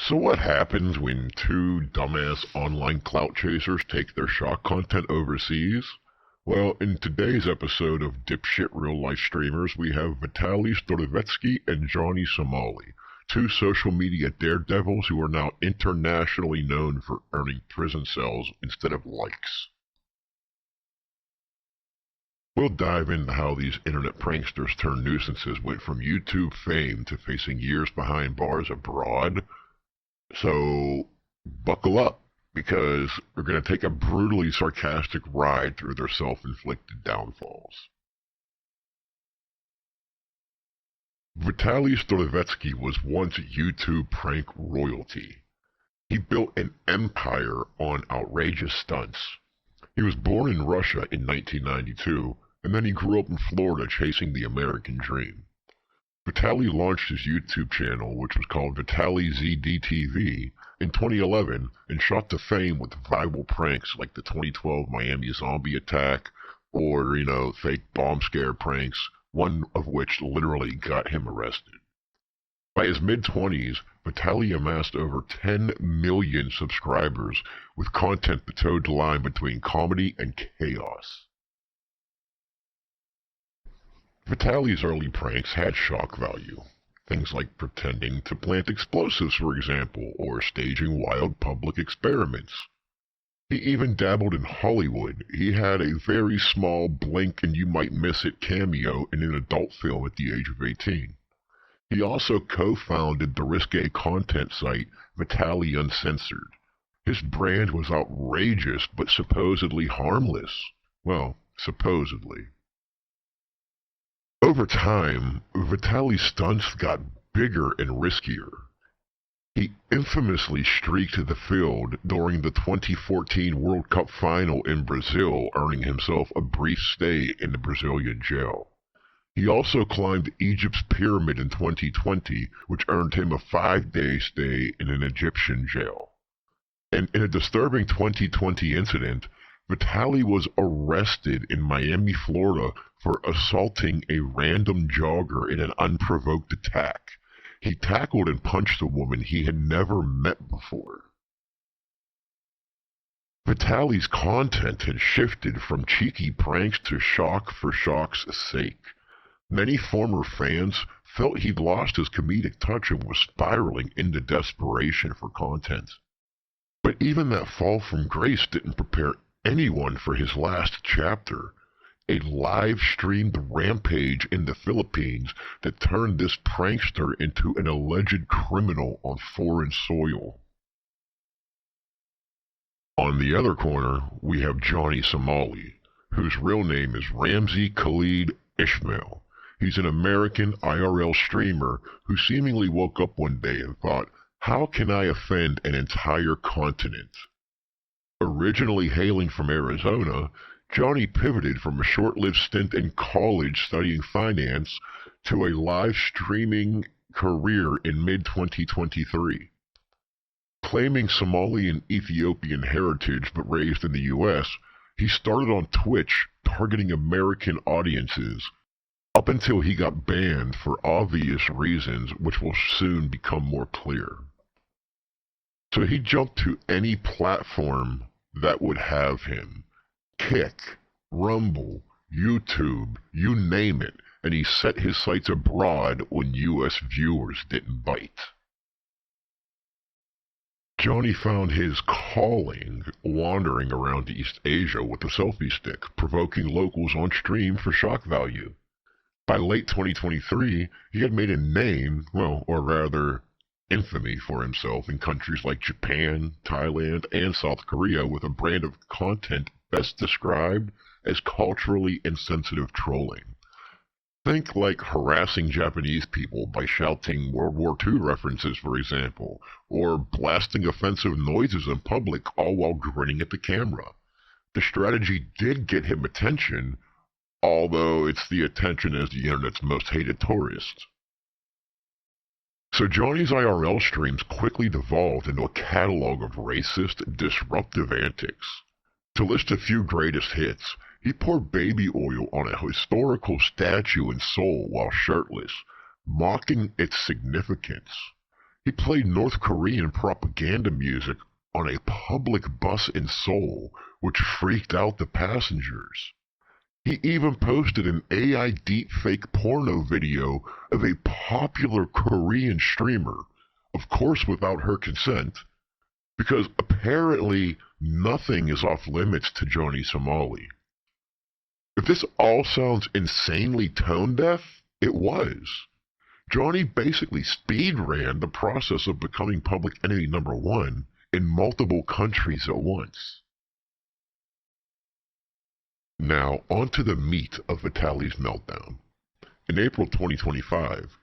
So what happens when two dumbass online clout chasers take their shock content overseas? Well, in today's episode of Dipshit Real Life Streamers, we have Vitaly Zdorovetskiy and Johnny Somali, two social media daredevils who are now internationally known for earning prison cells instead of likes. We'll dive into how these internet pranksters turned nuisances went from YouTube fame to facing years behind bars abroad. So, buckle up, because we're going to take a brutally sarcastic ride through their self-inflicted downfalls. Vitaly Zdorovetskiy was once YouTube prank royalty. He built an empire on outrageous stunts. He was born in Russia in 1992, and then he grew up in Florida chasing the American dream. Vitaly launched his YouTube channel, which was called Vitaly ZDTV, in 2011 and shot to fame with viral pranks like the 2012 Miami zombie attack or, fake bomb scare pranks, one of which literally got him arrested. By his mid-20s, Vitaly amassed over 10 million subscribers with content that towed the line between comedy and chaos. Vitaly's early pranks had shock value. Things like pretending to plant explosives, for example, or staging wild public experiments. He even dabbled in Hollywood. He had a very small blink and you might miss it cameo in an adult film at the age of 18. He also co-founded the risque content site Vitaly Uncensored. His brand was outrageous but supposedly harmless. Well, supposedly. Over time, Vitaly's stunts got bigger and riskier. He infamously streaked the field during the 2014 World Cup final in Brazil, earning himself a brief stay in the Brazilian jail. He also climbed Egypt's pyramid in 2020, which earned him a 5-day stay in an Egyptian jail. And in a disturbing 2020 incident, Vitaly was arrested in Miami, Florida for assaulting a random jogger in an unprovoked attack. He tackled and punched a woman he had never met before. Vitaly's content had shifted from cheeky pranks to shock for shock's sake. Many former fans felt he'd lost his comedic touch and was spiraling into desperation for content. But even that fall from grace didn't prepare anyone for his last chapter, a live-streamed rampage in the Philippines that turned this prankster into an alleged criminal on foreign soil. On the other corner, we have Johnny Somali, whose real name is Ramzi Khalid Ishmael. He's an American IRL streamer who seemingly woke up one day and thought, how can I offend an entire continent? Originally hailing from Arizona, Johnny pivoted from a short-lived stint in college studying finance to a live streaming career in mid-2023. Claiming Somali and Ethiopian heritage but raised in the US, he started on Twitch targeting American audiences up until he got banned for obvious reasons which will soon become more clear. So he jumped to any platform that would have him. Kick, Rumble, YouTube, you name it, and he set his sights abroad when US viewers didn't bite. Johnny found his calling wandering around East Asia with a selfie stick, provoking locals on stream for shock value. By late 2023, he had made a name, or rather, infamy for himself in countries like Japan, Thailand, and South Korea with a brand of content best described as culturally insensitive trolling. Think like harassing Japanese people by shouting World War II references, for example, or blasting offensive noises in public, all while grinning at the camera. The strategy did get him attention, although it's the attention as the internet's most hated tourist. So Johnny's IRL streams quickly devolved into a catalog of racist, disruptive antics. To list a few greatest hits, he poured baby oil on a historical statue in Seoul while shirtless, mocking its significance. He played North Korean propaganda music on a public bus in Seoul, which freaked out the passengers. He even posted an AI deepfake porno video of a popular Korean streamer, of course without her consent, because apparently nothing is off limits to Johnny Somali. If this all sounds insanely tone deaf, it was. Johnny basically speed ran the process of becoming public enemy number one in multiple countries at once. Now, on to the meat of Vitaly's meltdown. In April 2025,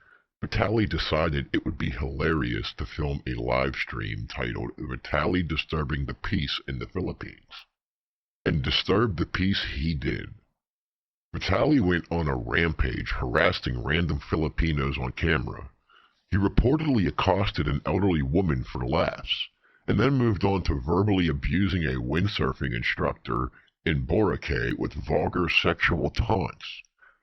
Vitaly decided it would be hilarious to film a live stream titled Vitaly Disturbing the Peace in the Philippines. And disturb the peace he did. Vitaly went on a rampage harassing random Filipinos on camera. He reportedly accosted an elderly woman for laughs, and then moved on to verbally abusing a windsurfing instructor in Boracay with vulgar sexual taunts.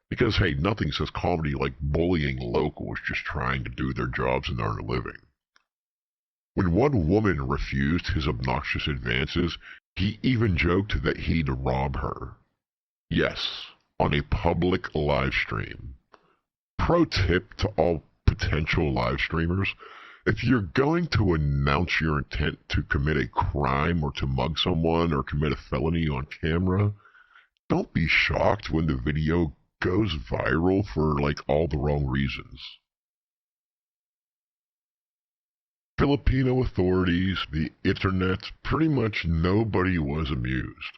Because, hey, nothing says comedy like bullying locals just trying to do their jobs and earn a living. When one woman refused his obnoxious advances, he even joked that he'd rob her. Yes, on a public live stream. Pro tip to all potential live streamers: if you're going to announce your intent to commit a crime or to mug someone or commit a felony on camera, don't be shocked when the video goes viral for all the wrong reasons. Filipino authorities, the internet, pretty much nobody was amused.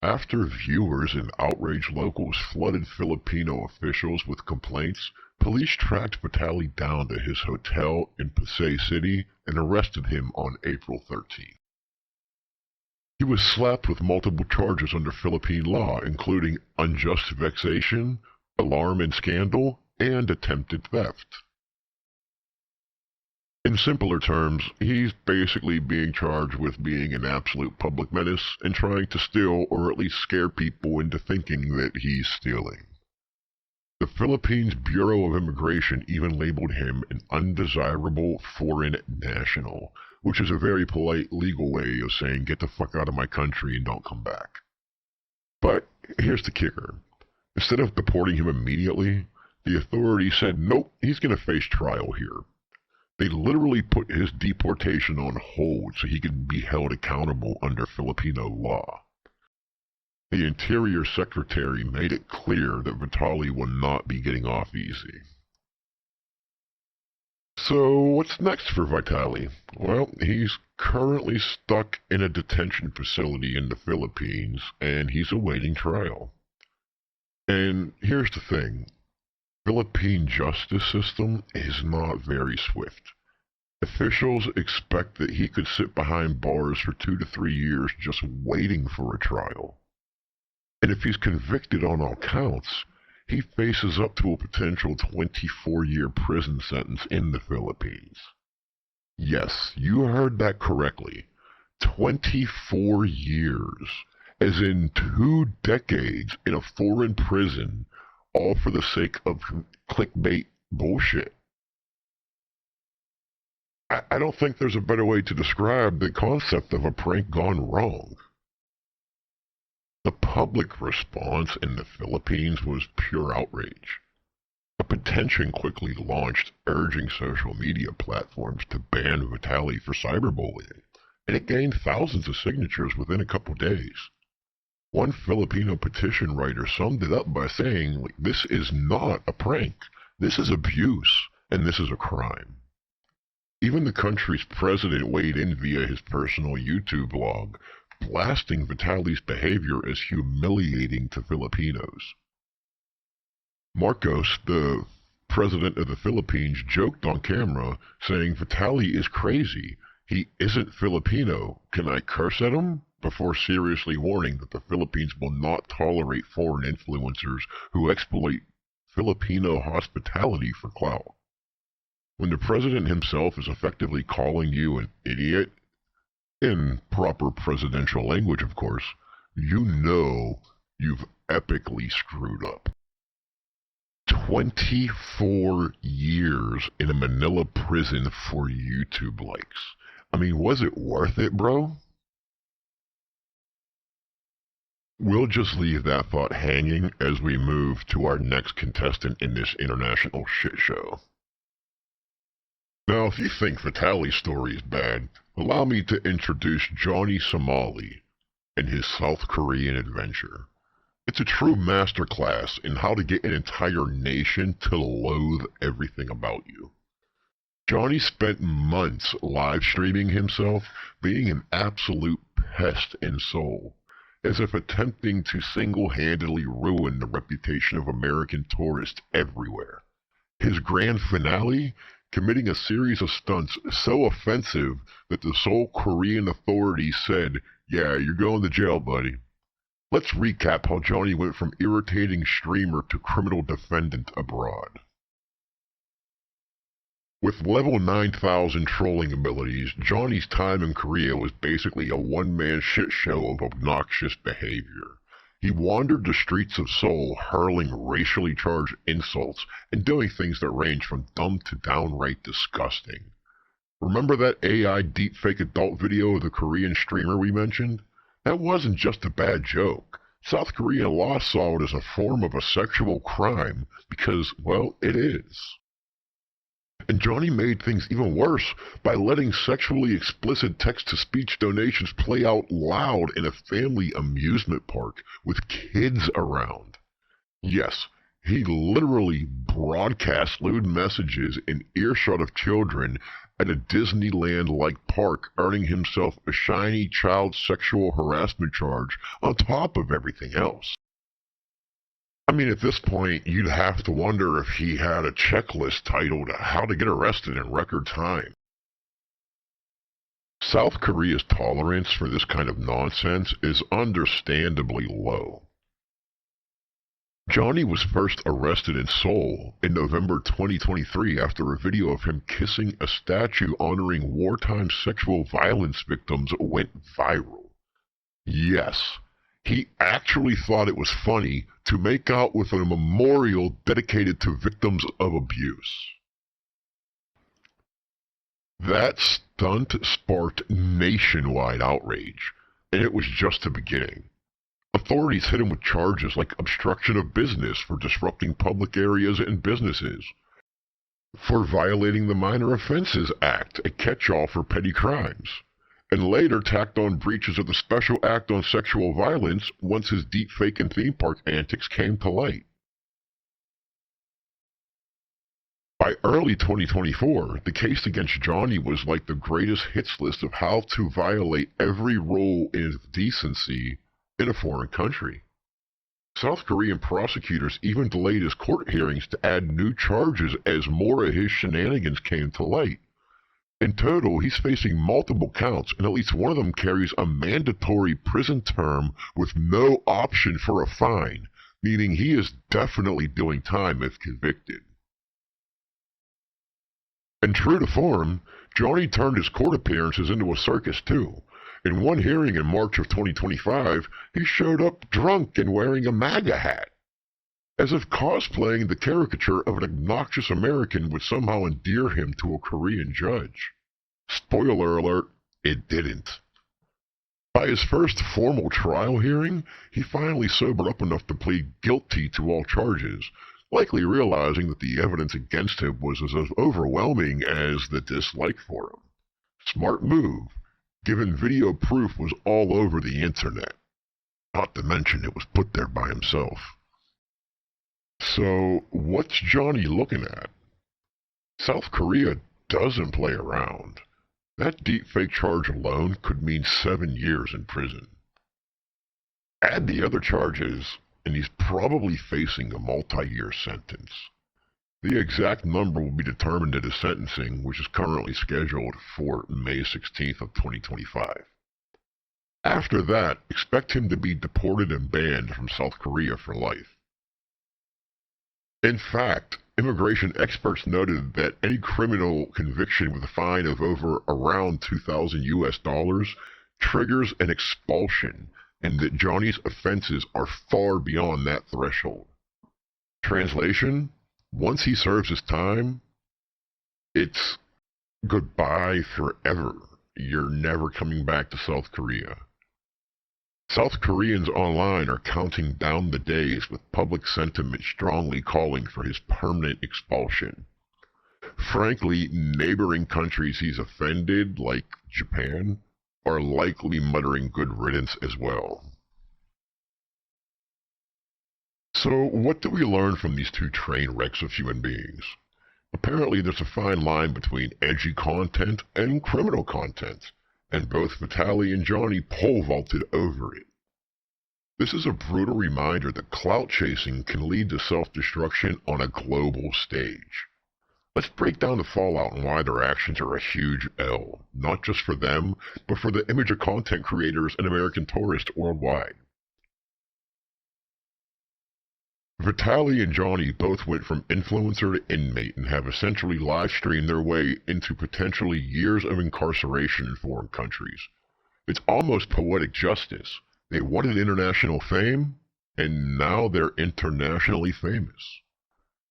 After viewers and outraged locals flooded Filipino officials with complaints, police tracked Vitaly down to his hotel in Pasay City and arrested him on April 13th. He was slapped with multiple charges under Philippine law, including unjust vexation, alarm and scandal, and attempted theft. In simpler terms, he's basically being charged with being an absolute public menace and trying to steal or at least scare people into thinking that he's stealing. The Philippines Bureau of Immigration even labeled him an undesirable foreign national, which is a very polite legal way of saying get the fuck out of my country and don't come back. But here's the kicker. Instead of deporting him immediately, the authorities said nope, he's going to face trial here. They literally put his deportation on hold so he could be held accountable under Filipino law. The Interior Secretary made it clear that Vitaly will not be getting off easy. So what's next for Vitaly? Well, he's currently stuck in a detention facility in the Philippines, and he's awaiting trial. And here's the thing. Philippine justice system is not very swift. Officials expect that he could sit behind bars for 2 to 3 years just waiting for a trial. And if he's convicted on all counts, he faces up to a potential 24-year prison sentence in the Philippines. Yes, you heard that correctly. 24 years, as in 2 decades in a foreign prison, all for the sake of clickbait bullshit. I don't think there's a better way to describe the concept of a prank gone wrong. The public response in the Philippines was pure outrage. A petition quickly launched urging social media platforms to ban Vitaly for cyberbullying, and it gained thousands of signatures within a couple days. One Filipino petition writer summed it up by saying, this is not a prank, this is abuse, and this is a crime. Even the country's president weighed in via his personal YouTube blog, blasting Vitaly's behavior as humiliating to Filipinos. Marcos, the president of the Philippines, joked on camera, saying Vitaly is crazy, he isn't Filipino, can I curse at him? Before seriously warning that the Philippines will not tolerate foreign influencers who exploit Filipino hospitality for clout. When the president himself is effectively calling you an idiot, in proper presidential language of course, you know you've epically screwed up. 24 years in a Manila prison for YouTube likes. I mean, was it worth it, bro? We'll just leave that thought hanging as we move to our next contestant in this international shit show. Now, if you think Vitaly's story is bad, allow me to introduce Johnny Somali and his South Korean adventure. It's a true masterclass in how to get an entire nation to loathe everything about you. Johnny spent months live streaming himself being an absolute pest in Seoul, as if attempting to single-handedly ruin the reputation of American tourists everywhere. His grand finale? Committing a series of stunts so offensive that the Seoul Korean authorities said, "Yeah, you're going to jail, buddy." Let's recap how Johnny went from irritating streamer to criminal defendant abroad. With level 9,000 trolling abilities, Johnny's time in Korea was basically a one-man shit show of obnoxious behavior. He wandered the streets of Seoul hurling racially charged insults and doing things that range from dumb to downright disgusting. Remember that AI deepfake adult video of the Korean streamer we mentioned? That wasn't just a bad joke. South Korean law saw it as a form of a sexual crime because, well, it is. And Johnny made things even worse by letting sexually explicit text-to-speech donations play out loud in a family amusement park with kids around. Yes, he literally broadcast lewd messages in earshot of children at a Disneyland-like park, earning himself a shiny child sexual harassment charge on top of everything else. I mean, at this point, you'd have to wonder if he had a checklist titled How to Get Arrested in Record Time. South Korea's tolerance for this kind of nonsense is understandably low. Johnny was first arrested in Seoul in November 2023 after a video of him kissing a statue honoring wartime sexual violence victims went viral. Yes, he actually thought it was funny to make out with a memorial dedicated to victims of abuse. That stunt sparked nationwide outrage, and it was just the beginning. Authorities hit him with charges like obstruction of business for disrupting public areas and businesses, for violating the Minor Offenses Act, a catch-all for petty crimes, and later tacked on breaches of the Special Act on Sexual Violence once his deepfake and theme park antics came to light. By early 2024, the case against Johnny was like the greatest hits list of how to violate every rule of decency in a foreign country. South Korean prosecutors even delayed his court hearings to add new charges as more of his shenanigans came to light. In total, he's facing multiple counts, and at least one of them carries a mandatory prison term with no option for a fine, meaning he is definitely doing time if convicted. And true to form, Johnny turned his court appearances into a circus too. In one hearing in March of 2025, he showed up drunk and wearing a MAGA hat, as if cosplaying the caricature of an obnoxious American would somehow endear him to a Korean judge. Spoiler alert, it didn't. By his first formal trial hearing, he finally sobered up enough to plead guilty to all charges, likely realizing that the evidence against him was as overwhelming as the dislike for him. Smart move, given video proof was all over the internet. Not to mention it was put there by himself. So, what's Johnny looking at? South Korea doesn't play around. That deepfake charge alone could mean 7 years in prison. Add the other charges, and he's probably facing a multi-year sentence. The exact number will be determined at his sentencing, which is currently scheduled for May 16th of 2025. After that, expect him to be deported and banned from South Korea for life. In fact, immigration experts noted that any criminal conviction with a fine of around 2,000 US dollars triggers an expulsion, and that Johnny's offenses are far beyond that threshold. Translation? Once he serves his time, it's goodbye forever. You're never coming back to South Korea. South Koreans online are counting down the days with public sentiment strongly calling for his permanent expulsion. Frankly, neighboring countries he's offended, like Japan, are likely muttering good riddance as well. So, what do we learn from these two train wrecks of human beings? Apparently, there's a fine line between edgy content and criminal content, and both Vitaly and Johnny pole vaulted over it. This is a brutal reminder that clout chasing can lead to self-destruction on a global stage. Let's break down the fallout and why their actions are a huge L, not just for them, but for the image of content creators and American tourists worldwide. Vitaly and Johnny both went from influencer to inmate and have essentially live-streamed their way into potentially years of incarceration in foreign countries. It's almost poetic justice. They wanted international fame, and now they're internationally famous.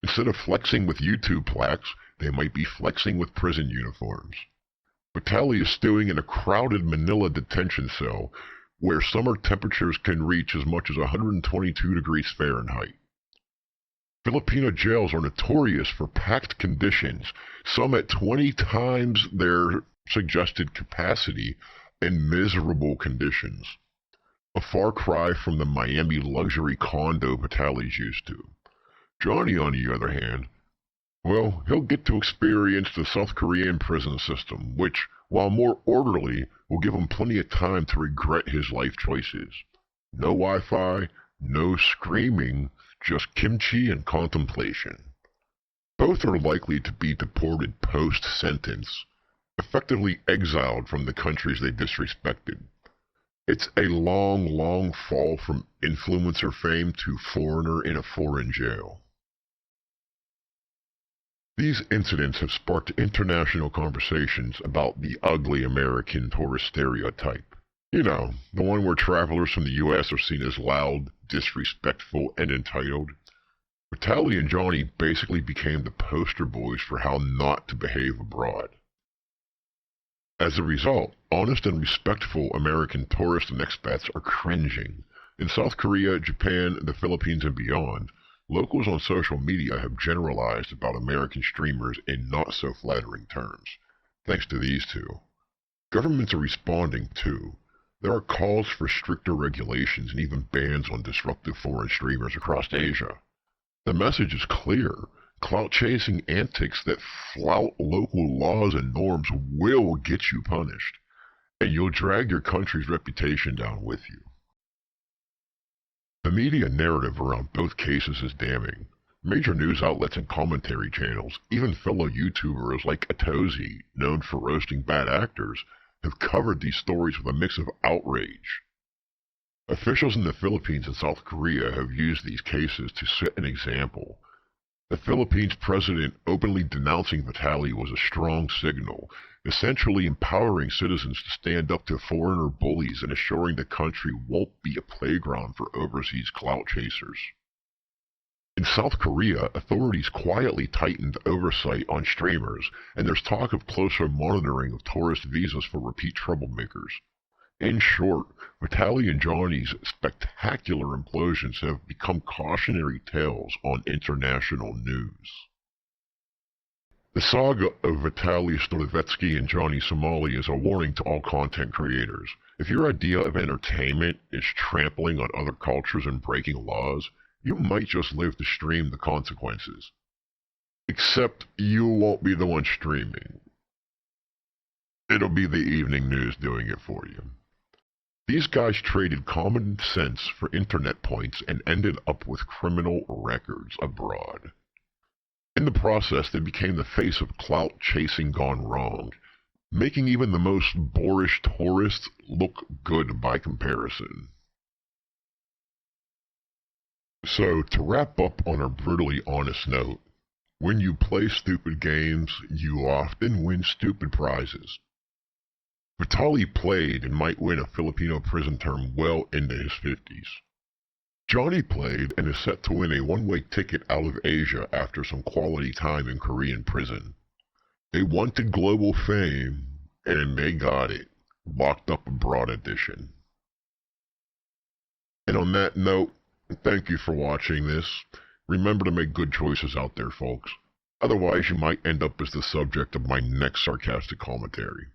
Instead of flexing with YouTube plaques, they might be flexing with prison uniforms. Vitaly is stewing in a crowded Manila detention cell where summer temperatures can reach as much as 122 degrees Fahrenheit. Filipino jails are notorious for packed conditions, some at 20 times their suggested capacity, and miserable conditions. A far cry from the Miami luxury condo Vitaly's used to. Johnny, on the other hand, well, he'll get to experience the South Korean prison system, which, while more orderly, will give him plenty of time to regret his life choices. No Wi-Fi, no screaming, just kimchi and contemplation. Both are likely to be deported post-sentence, effectively exiled from the countries they disrespected. It's a long, long fall from influencer fame to foreigner in a foreign jail. These incidents have sparked international conversations about the ugly American tourist stereotype. You know, the one where travelers from the U.S. are seen as loud, disrespectful, and entitled. Vitaly and Johnny basically became the poster boys for how not to behave abroad. As a result, honest and respectful American tourists and expats are cringing. In South Korea, Japan, the Philippines, and beyond, locals on social media have generalized about American streamers in not-so-flattering terms, thanks to these two. Governments are responding, too. There are calls for stricter regulations and even bans on disruptive foreign streamers across Asia. The message is clear. Clout-chasing antics that flout local laws and norms will get you punished, and you'll drag your country's reputation down with you. The media narrative around both cases is damning. Major news outlets and commentary channels, even fellow YouTubers like Atozy, known for roasting bad actors, have covered these stories with a mix of outrage. Officials in the Philippines and South Korea have used these cases to set an example. The Philippines president openly denouncing Vitaly was a strong signal, essentially empowering citizens to stand up to foreigner bullies and assuring the country won't be a playground for overseas clout chasers. In South Korea, authorities quietly tightened oversight on streamers, and there's talk of closer monitoring of tourist visas for repeat troublemakers. In short, Vitaly and Johnny's spectacular implosions have become cautionary tales on international news. The saga of Vitaly Zdorovetskiy and Johnny Somali is a warning to all content creators. If your idea of entertainment is trampling on other cultures and breaking laws, you might just live to stream the consequences. Except you won't be the one streaming. It'll be the evening news doing it for you. These guys traded common sense for internet points and ended up with criminal records abroad. In the process, they became the face of clout chasing gone wrong, making even the most boorish tourists look good by comparison. So, to wrap up on a brutally honest note, when you play stupid games, you often win stupid prizes. Vitaly played and might win a Filipino prison term well into his 50s. Johnny played and is set to win a one-way ticket out of Asia after some quality time in Korean prison. They wanted global fame, and they got it. Locked Up Abroad edition. And on that note, thank you for watching this. Remember to make good choices out there, folks. Otherwise, you might end up as the subject of my next sarcastic commentary.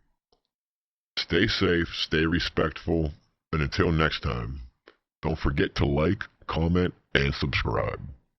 Stay safe, stay respectful, and until next time, don't forget to like, comment, and subscribe.